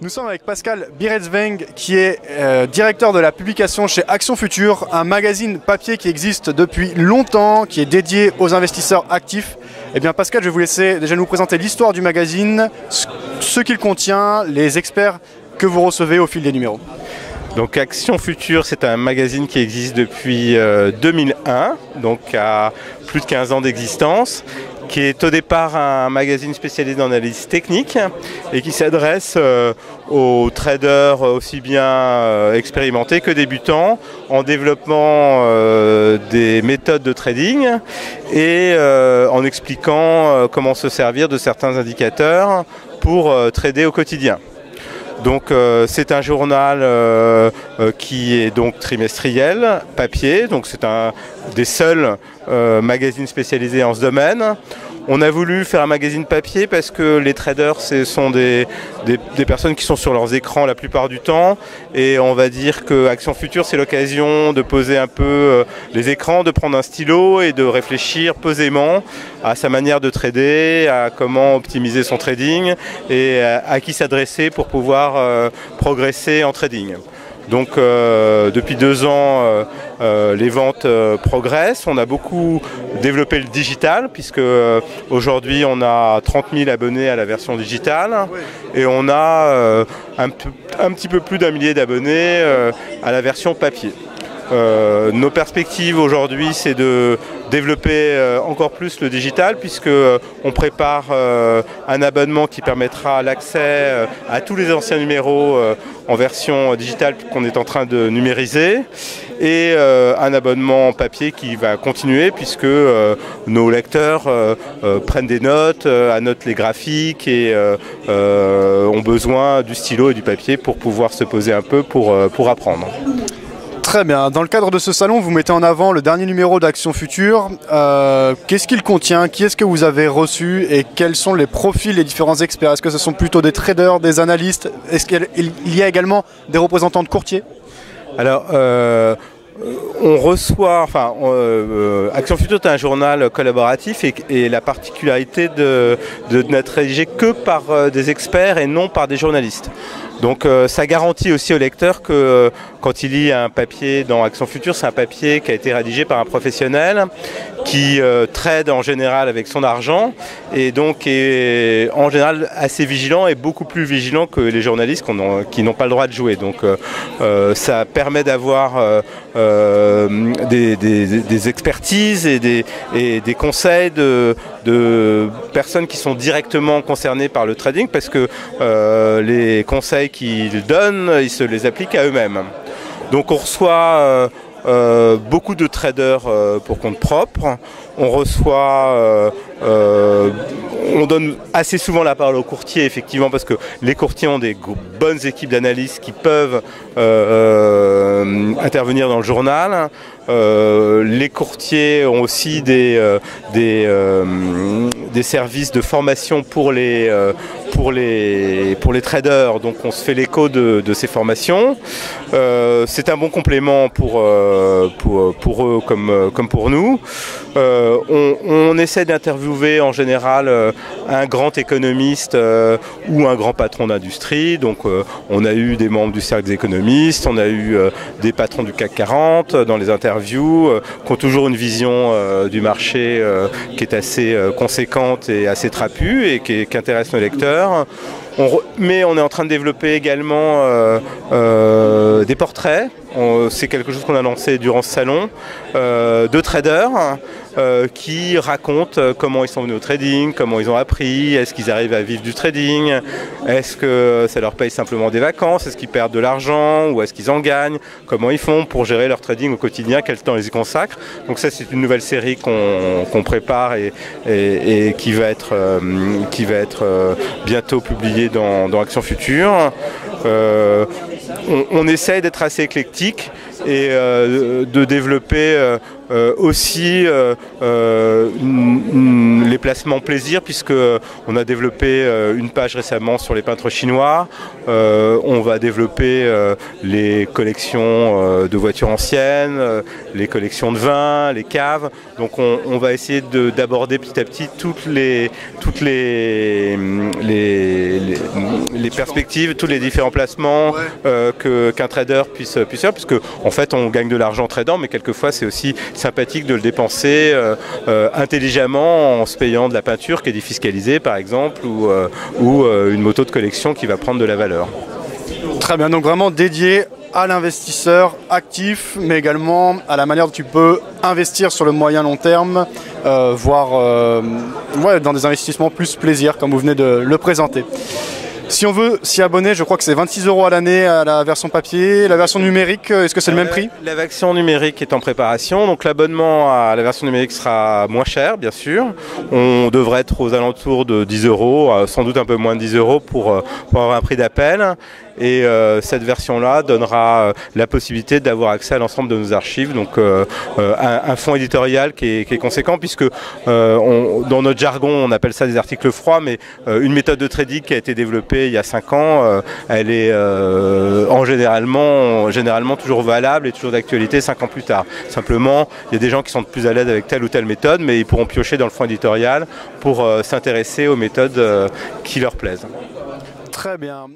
Nous sommes avec Pascal Biretsveng qui est directeur de la publication chez Action Future, un magazine papier qui existe depuis longtemps, qui est dédié aux investisseurs actifs. Eh bien Pascal, je vais vous laisser déjà nous présenter l'histoire du magazine, ce qu'il contient, les experts que vous recevez au fil des numéros. Donc Action Future, c'est un magazine qui existe depuis 2001, donc à plus de 15 ans d'existence, qui est au départ un magazine spécialisé dans l'analyse technique et qui s'adresse aux traders aussi bien expérimentés que débutants en développement des méthodes de trading et en expliquant comment se servir de certains indicateurs pour trader au quotidien. Donc c'est un journal qui est donc trimestriel, papier, donc c'est un des seuls magazines spécialisés en ce domaine. On a voulu faire un magazine papier parce que les traders ce sont des personnes qui sont sur leurs écrans la plupart du temps et on va dire que Action Future c'est l'occasion de poser un peu les écrans, de prendre un stylo et de réfléchir posément à sa manière de trader, à comment optimiser son trading et à qui s'adresser pour pouvoir progresser en trading. Donc depuis 2 ans, les ventes progressent. On a beaucoup développé le digital puisque aujourd'hui on a 30 000 abonnés à la version digitale et on a un petit peu plus d'1 millier d'abonnés à la version papier. Nos perspectives aujourd'hui, c'est de développer encore plus le digital puisque on prépare un abonnement qui permettra l'accès à tous les anciens numéros en version digitale qu'on est en train de numériser et un abonnement papier qui va continuer puisque nos lecteurs prennent des notes, annotent les graphiques et ont besoin du stylo et du papier pour pouvoir se poser un peu pour apprendre. Très bien. Dans le cadre de ce salon, vous mettez en avant le dernier numéro d'Action Future. Qu'est-ce qu'il contient? Qui est-ce que vous avez reçu? Et quels sont les profils des différents experts? Est-ce que ce sont plutôt des traders, des analystes? Est-ce qu'il y a également des représentants de courtiers? Alors, on reçoit, Action Future est un journal collaboratif et la particularité de n'être rédigé que par des experts et non par des journalistes. Donc ça garantit aussi au lecteur que quand il lit un papier dans Action Future, c'est un papier qui a été rédigé par un professionnel qui trade en général avec son argent et donc est en général assez vigilant et beaucoup plus vigilant que les journalistes qui n'ont pas le droit de jouer. Donc ça permet d'avoir des expertises et des conseils de personnes qui sont directement concernées par le trading parce que les conseils qu'ils donnent, ils se les appliquent à eux-mêmes. Donc on reçoit beaucoup de traders pour compte propre. On reçoit, on donne assez souvent la parole aux courtiers, effectivement, parce que les courtiers ont des bonnes équipes d'analyse qui peuvent intervenir dans le journal. Les courtiers ont aussi des services de formation pour les traders, donc on se fait l'écho de ces formations. C'est un bon complément pour eux comme pour nous. On essaie d'interviewer en général un grand économiste ou un grand patron d'industrie. Donc on a eu des membres du cercle des économistes, on a eu des patrons du CAC 40 dans les interviews qui ont toujours une vision du marché qui est assez conséquente et assez trapue et qui intéresse nos lecteurs. Mais on est en train de développer également des portraits. C'est quelque chose qu'on a lancé durant ce salon, de traders qui racontent comment ils sont venus au trading, comment ils ont appris, est-ce qu'ils arrivent à vivre du trading, est-ce que ça leur paye simplement des vacances, est-ce qu'ils perdent de l'argent ou est-ce qu'ils en gagnent, comment ils font pour gérer leur trading au quotidien, quel temps ils y consacrent. Donc ça c'est une nouvelle série qu'on prépare et qui va être bientôt publiée dans Action Future. On essaye d'être assez éclectique et de développer aussi les placements plaisir, puisque on a développé une page récemment sur les peintres chinois. On va développer les collections de voitures anciennes, les collections de vins, les caves. Donc on va essayer d'aborder petit à petit toutes les perspectives, tous les différents placements qu'un trader puisse faire, puisque en fait on gagne de l'argent en tradant, mais quelquefois c'est aussi sympathique de le dépenser intelligemment en se payant de la peinture qui est défiscalisée par exemple, ou une moto de collection qui va prendre de la valeur. Très bien, donc vraiment dédié à l'investisseur actif, mais également à la manière dont tu peux investir sur le moyen long terme, voire dans des investissements plus plaisir, comme vous venez de le présenter. Si on veut s'y abonner, je crois que c'est 26 € à l'année à la version papier. La version numérique, est-ce que c'est le même prix? La version numérique est en préparation, donc l'abonnement à la version numérique sera moins cher, bien sûr. On devrait être aux alentours de 10 €, sans doute un peu moins de 10 € pour avoir un prix d'appel. Et cette version-là donnera la possibilité d'avoir accès à l'ensemble de nos archives, donc un fonds éditorial qui est conséquent, puisque dans notre jargon on appelle ça des articles froids, mais une méthode de trading qui a été développée il y a 5 ans, elle est généralement toujours valable et toujours d'actualité 5 ans plus tard. Simplement, il y a des gens qui sont plus à l'aise avec telle ou telle méthode, mais ils pourront piocher dans le fonds éditorial pour s'intéresser aux méthodes qui leur plaisent. Très bien.